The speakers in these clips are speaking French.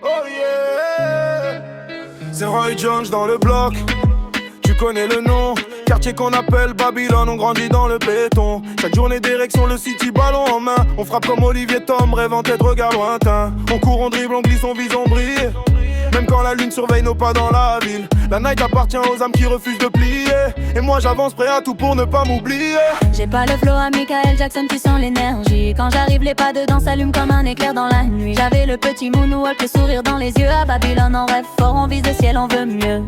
Oh yeah. C'est Roy Jones dans le bloc. Tu connais le nom. Quartier qu'on appelle Babylone, on grandit dans le béton. Chaque journée d'érection, le city ballon en main. On frappe comme Olivier Tom, rêve en tête, regard lointain. On court, on dribble, on glisse, on vise, on brille. Même quand la lune surveille nos pas dans la ville. La night appartient aux âmes qui refusent de plier. Et moi j'avance prêt à tout pour ne pas m'oublier. J'ai pas le flow à Michael Jackson, tu sens l'énergie. Quand j'arrive les pas dedans s'allument comme un éclair dans la nuit. J'avais le petit moonwalk, le sourire dans les yeux. À Babylone on rêve fort, on vise le ciel, on veut mieux.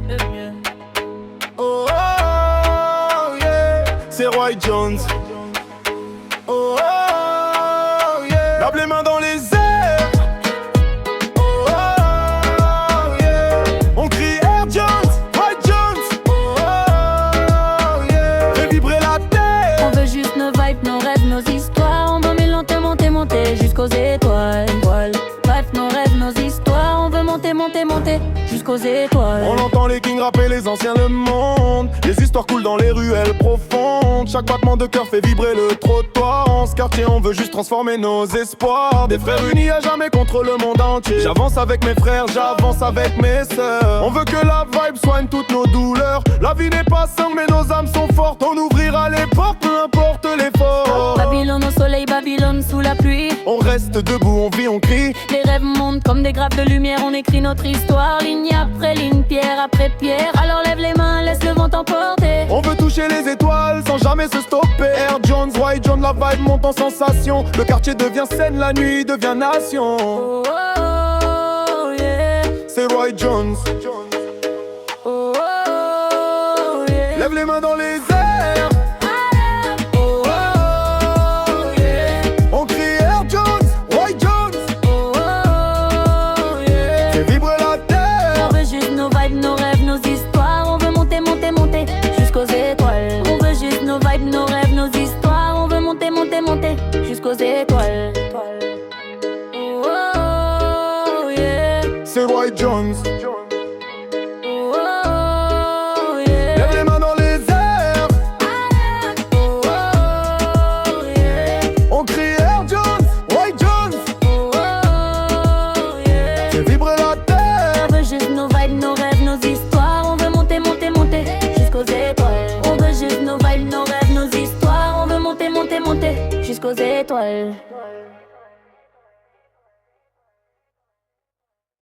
Oh, oh yeah. C'est Roy Jones. Oh, oh yeah. Lave les mains dans les airs. Oh, oh yeah. On crie Air Jones, Roy Jones. Oh, oh yeah. Fais vibrer la terre. On veut juste nos vibes, nos rêves, nos histoires. On va monter, monter, monter jusqu'aux étoiles. Bref, nos rêves, nos histoires. On veut monter, monter, monter jusqu'aux étoiles. On entend les kings rapper, les anciens le monde. Les histoires coulent dans les ruelles profondes. Chaque battement de cœur fait vibrer le trottoir. En ce quartier on veut juste transformer nos espoirs. Des frères unis à jamais contre le monde entier. J'avance avec mes frères, j'avance avec mes sœurs. On veut que la vibe soigne toutes nos douleurs. La vie n'est pas simple mais nos âmes sont fortes. On ouvrira les portes, peu importe l'effort. Babylone au soleil, Babylone sous la pluie. On reste debout, on vit, on crie. Les rêves montent comme des grappes de lumière. On écrit notre histoire, ligne après ligne, pierre après pierre. Alors lève les mains, laisse le vent t'emporter. On veut toucher les étoiles sans jamais se stopper. Air Jones, Roy Jones, la vibe monte en sensation. Le quartier devient scène, la nuit devient nation. Oh, oh, yeah. C'est Roy Jones. Oh, oh, yeah. Lève les mains dans les